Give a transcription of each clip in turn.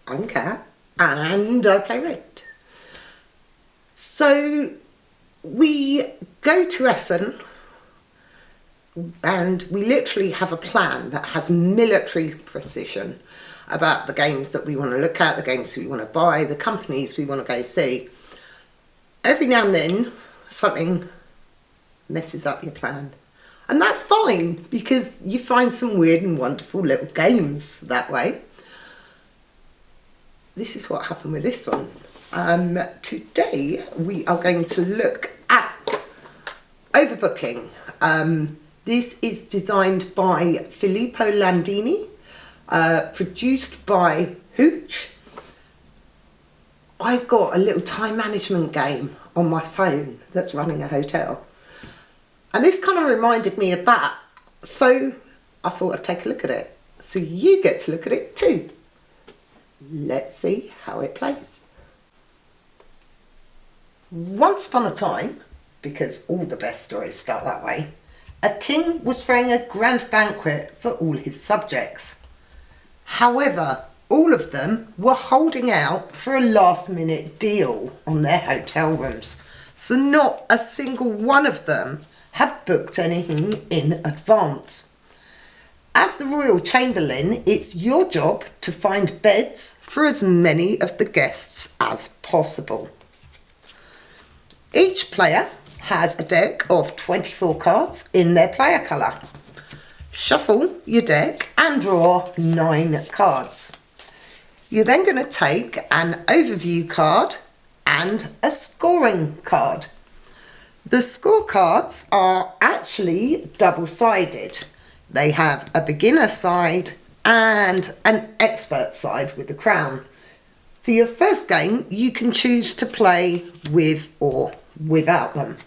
I'm Kat, and I play Red. So we go to Essen, and we literally have a plan that has military precision about the games that we want to look at, the games we want to buy, the companies we want to go see. Every now and then, something messes up your plan. And that's fine, because you find some weird and wonderful little games that way. This is what happened with this one. Today we are going to look at Overbooking. This is designed by Filippo Landini, produced by Hooch. I've got a little time management game on my phone that's running a hotel. And this kind of reminded me of that. So I thought I'd take a look at it. So you get to look at it too. Let's see how it plays. Once upon a time, because all the best stories start that way, a king was throwing a grand banquet for all his subjects. However, all of them were holding out for a last-minute deal on their hotel rooms. So not a single one of them had booked anything in advance. As the royal chamberlain, it's your job to find beds for as many of the guests as possible. Each player has a deck of 24 cards in their player colour. Shuffle your deck and draw 9 cards. You're then going to take an overview card and a scoring card. The scorecards are actually double-sided. They have a beginner side and an expert side with the crown. For your first game, you can choose to play with or without them.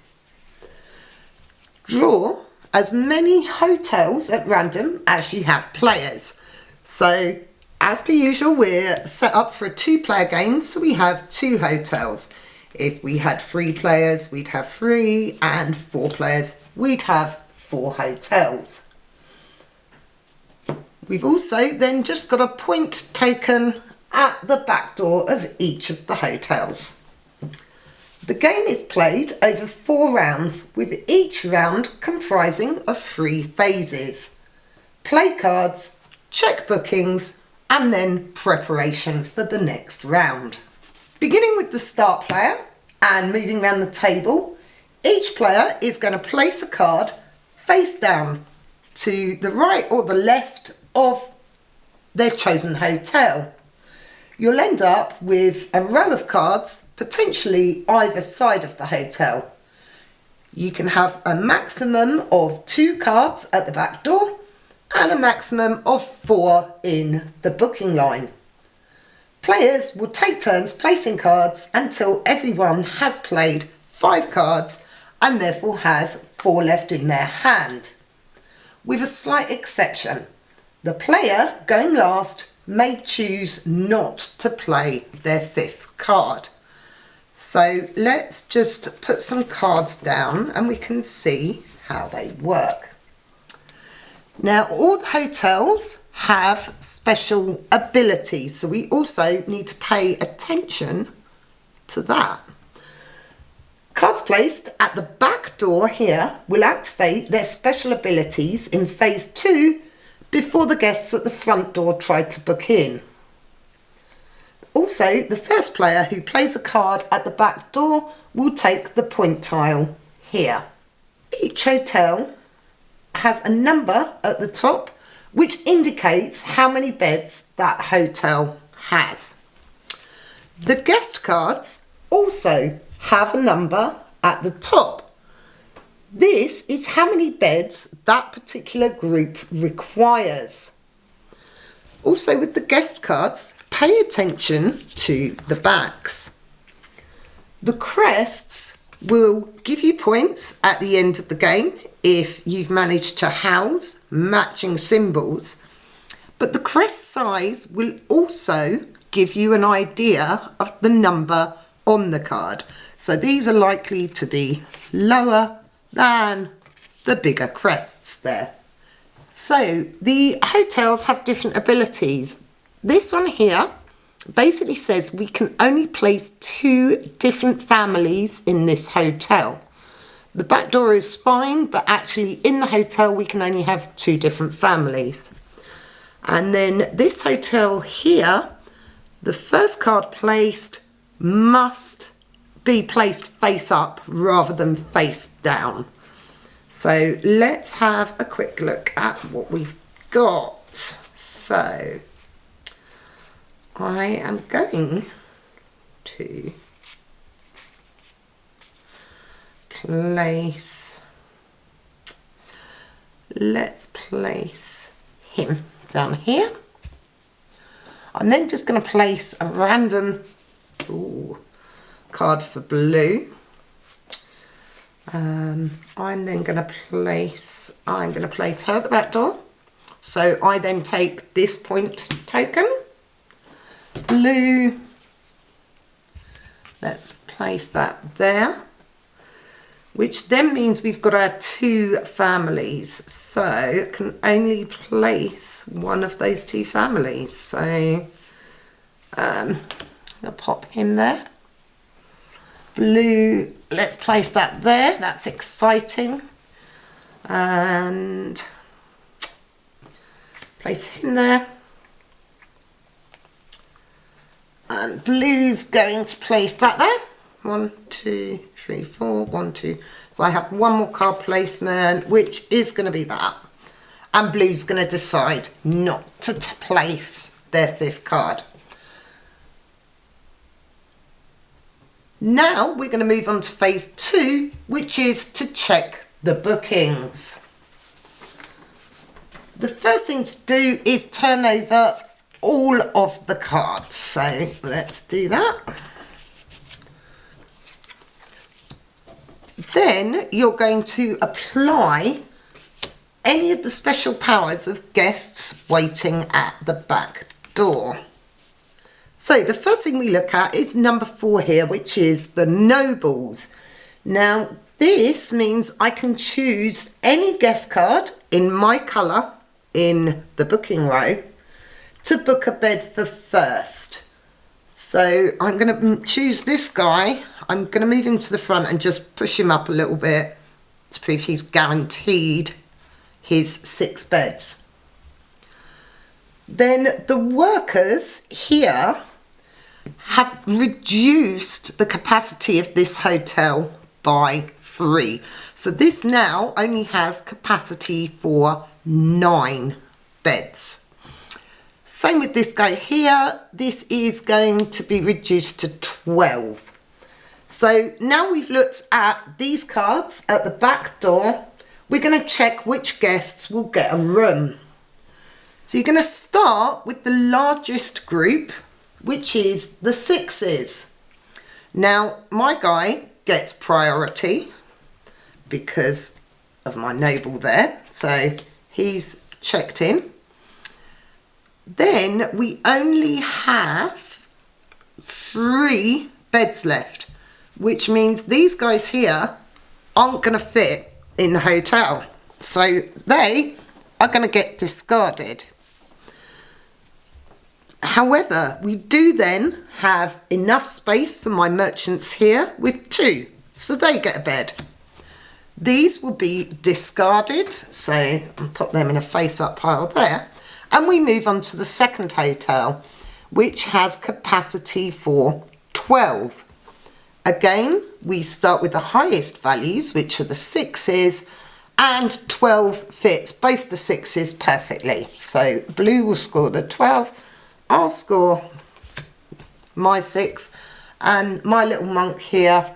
Draw as many hotels at random as you have players. So, as per usual, we're set up for a 2-player game, so we have 2 hotels. If we had 3 players, we'd have 3, and 4 players, we'd have 4 hotels. We've also then just got a point token at the back door of each of the hotels. The game is played over 4 rounds, with each round comprising of 3 phases: play cards, check bookings, and then preparation for the next round. Beginning with the start player and moving around the table, each player is going to place a card face down to the right or the left of their chosen hotel. You'll end up with a row of cards, potentially either side of the hotel. You can have a maximum of 2 cards at the back door and a maximum of 4 in the booking line. Players will take turns placing cards until everyone has played 5 cards and therefore has 4 left in their hand. With a slight exception, the player going last may choose not to play their 5th card. So let's just put some cards down and we can see how they work. Now, all the hotels have special abilities, so we also need to pay attention to that. Cards placed at the back door here will activate their special abilities in phase 2 before the guests at the front door try to book in. Also, the first player who plays a card at the back door will take the point tile here. Each hotel has a number at the top which indicates how many beds that hotel has. The guest cards also have a number at the top. This is how many beds that particular group requires. Also, with the guest cards, pay attention to the backs. The crests will give you points at the end of the game if you've managed to house matching symbols, but the crest size will also give you an idea of the number on the card. So these are likely to be lower than the bigger crests there. So the hotels have different abilities. This one here basically says we can only place 2 different families in this hotel. The back door is fine, but actually in the hotel we can only have 2 different families. And then this hotel here, the first card placed must be placed face up rather than face down. So let's have a quick look at what we've got. So I am going to let's place him down here. I'm then just going to place a random card for blue. I'm then going to place her at the back door. So I then take this point token, blue, let's place that there, which then means we've got our 2 families. So I can only place one of those 2 families. So I'll pop him there. Blue, let's place that there. That's exciting. And place him there. And blue's going to place that there. 1, 2, 3, 4, 1, 2. So I have one more card placement, which is going to be that. And blue's going to decide not to place their 5th card. Now we're going to move on to phase 2, which is to check the bookings. The first thing to do is turn over all of the cards. So let's do that. Then you're going to apply any of the special powers of guests waiting at the back door. So the first thing we look at is number 4 here, which is the nobles. Now this means I can choose any guest card in my colour in the booking row to book a bed for first. So I'm going to choose this guy. I'm going to move him to the front and just push him up a little bit to prove he's guaranteed his 6 beds. Then the workers here have reduced the capacity of this hotel by 3. So this now only has capacity for 9 beds. Same with this guy here. This is going to be reduced to 12. So now we've looked at these cards at the back door, we're going to check which guests will get a room. So you're going to start with the largest group, which is the 6s. Now my guy gets priority because of my noble there, so he's checked in. Then we only have 3 beds left, which means these guys here aren't going to fit in the hotel, so they are going to get discarded. However, we do then have enough space for my merchants here with 2, so they get a bed. These will be discarded, so I'll put them in a face-up pile there. And we move on to the second hotel, which has capacity for 12. Again, we start with the highest values, which are the 6s, and 12 fits both the 6s perfectly. So blue will score the 12. I'll score my 6, and my little monk here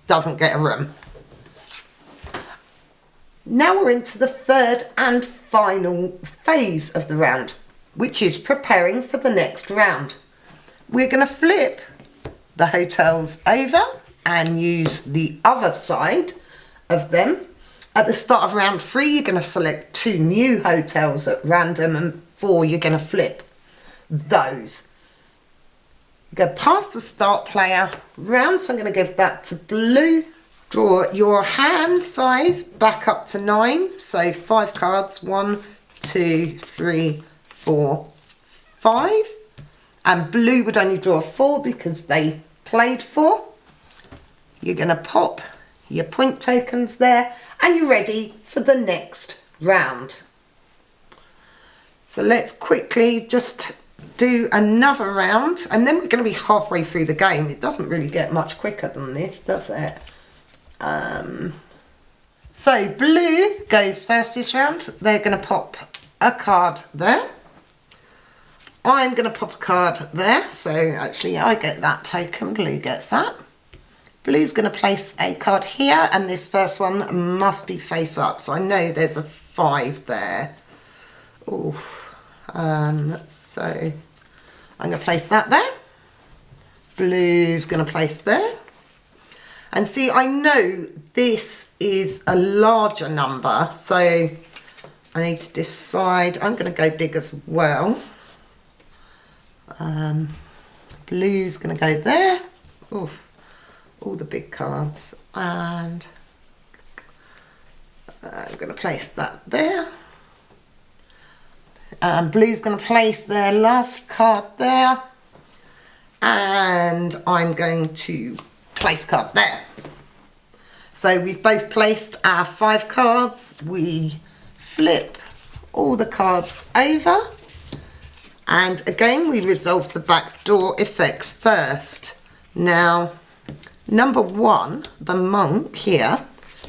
doesn't get a room. Now we're into the third and final phase of the round, which is preparing for the next round. We're going to flip the hotels over and use the other side of them. At the start of round 3, you're going to select 2 new hotels at random, and 4 you're going to flip those. Go past the start player round, so I'm going to give that to blue. Draw your hand size back up to 9, so 5 cards, 1, 2, 3, 4, 5. and blue would only draw 4 because they played 4. You're going to pop your point tokens there and you're ready for the next round. So let's quickly just do another round and then we're going to be halfway through the game. It doesn't really get much quicker than this, does it? So blue goes first this round. They're going to pop a card there. I'm going to pop a card there. So actually I get that token, blue gets that. Blue's going to place a card here and this first one must be face up. So I know there's a 5 there. Ooh. So I'm going to place that there. Blue's going to place there. And see, I know this is a larger number, so I need to decide. I'm going to go big as well. Blue's going to go there. Oof, all the big cards. And I'm going to place that there. Blue's going to place their last card there. And I'm going to place card there. So we've both placed our 5 cards. We flip all the cards over. And again, we resolve the backdoor effects first. Now, number 1, the monk here,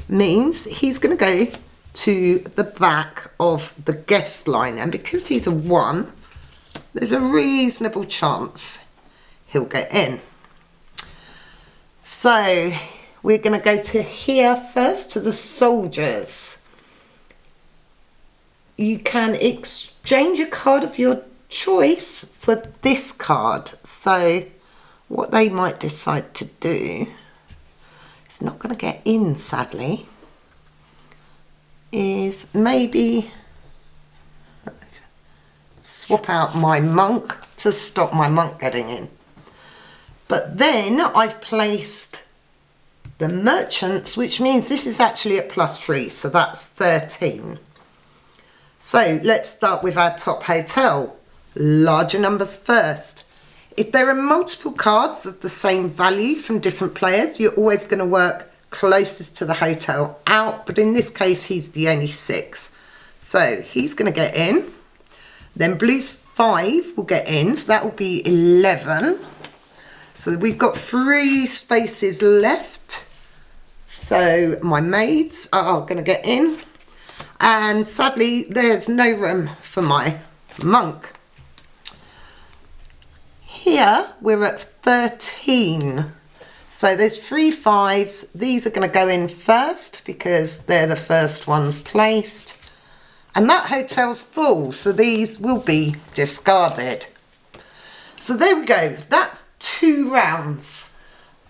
means he's going to go to the back of the guest line. And because he's a 1, there's a reasonable chance he'll get in. So we're going to go to here first, to the soldiers. You can exchange a card of your choice for this card. So what they might decide to do, it's not going to get in sadly, is maybe swap out my monk to stop my monk getting in. But then I've placed the merchants, which means this is actually at +3, so that's 13. So let's start with our top hotel. Larger numbers first. If there are multiple cards of the same value from different players, you're always going to work closest to the hotel out, but in this case he's the only 6. So he's going to get in. Then blue's 5 will get in, so that will be 11. So we've got 3 spaces left. So my maids are going to get in. And sadly, there's no room for my monk. Here, we're at 13. So there's 3 5s. These are going to go in first because they're the first ones placed. And that hotel's full, so these will be discarded. So there we go. That's 2 rounds.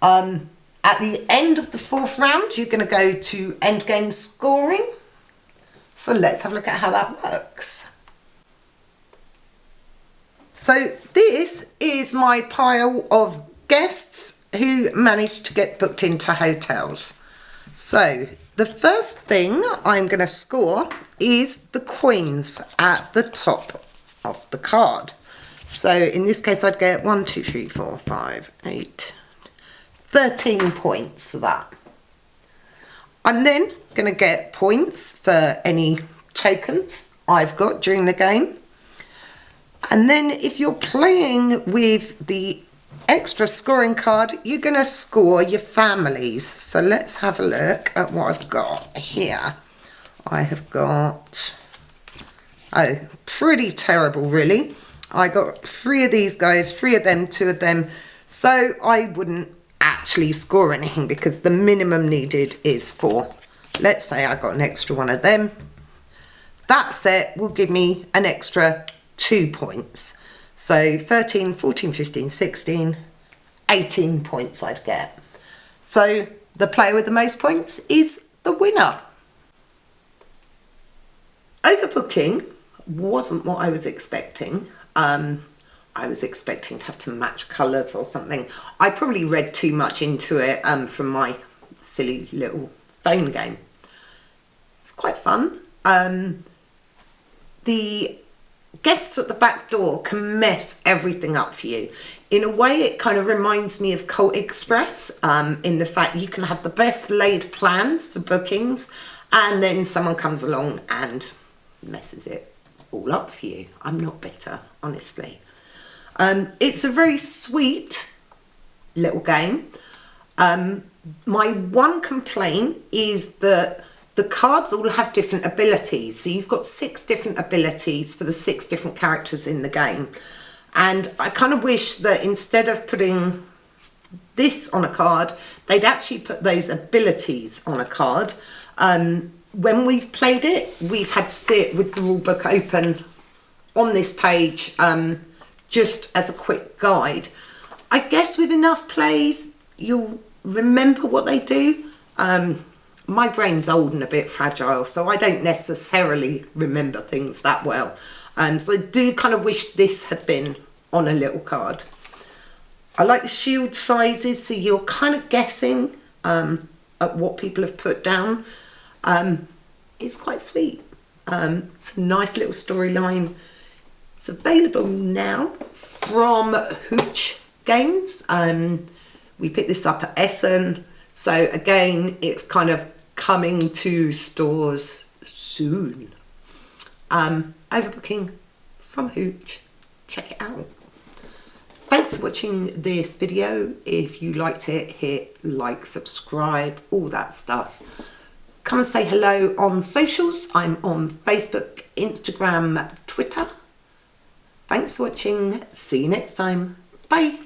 At the end of the 4th round, you're going to go to endgame scoring. So let's have a look at how that works. So this is my pile of guests who managed to get booked into hotels. So the first thing I'm going to score is the coins at the top of the card. So in this case, I'd get 1, 2, 3, 4, 5, 8, 13 points for that. I'm then going to get points for any tokens I've got during the game. And then if you're playing with the extra scoring card, you're going to score your families. So let's have a look at what I've got here. I have got, oh, pretty terrible really. I got 3 of these guys, 3 of them, 2 of them. So I wouldn't actually score anything because the minimum needed is 4. Let's say I got an extra 1 of them. That set will give me an extra 2 points. So 13, 14, 15, 16, 18 points I'd get. So the player with the most points is the winner. Overbooking wasn't what I was expecting. I was expecting to have to match colours or something. I probably read too much into it from my silly little phone game. It's quite fun. The guests at the back door can mess everything up for you. In a way, it kind of reminds me of Cult Express, in the fact you can have the best laid plans for bookings, and then someone comes along and messes it all up for you. I'm not bitter, honestly. It's a very sweet little game. My one complaint is that the cards all have different abilities. So you've got 6 different abilities for the 6 different characters in the game. And I kind of wish that instead of putting this on a card, they'd actually put those abilities on a card. When we've played it, we've had to sit with the rule book open on this page, just as a quick guide. I guess with enough plays, you'll remember what they do. My brain's old and a bit fragile, so I don't necessarily remember things that well. So I do kind of wish this had been on a little card. I like the shield sizes, so you're kind of guessing at what people have put down. It's quite sweet. It's a nice little storyline. It's available now from Hooch Games. We picked this up at Essen, so again, it's kind of coming to stores soon. Overbooking from Hooch. Check it out. Thanks for watching this video. If you liked it, hit like, subscribe, all that stuff. Come and say hello on socials. I'm on Facebook, Instagram, Twitter. Thanks for watching. See you next time. Bye.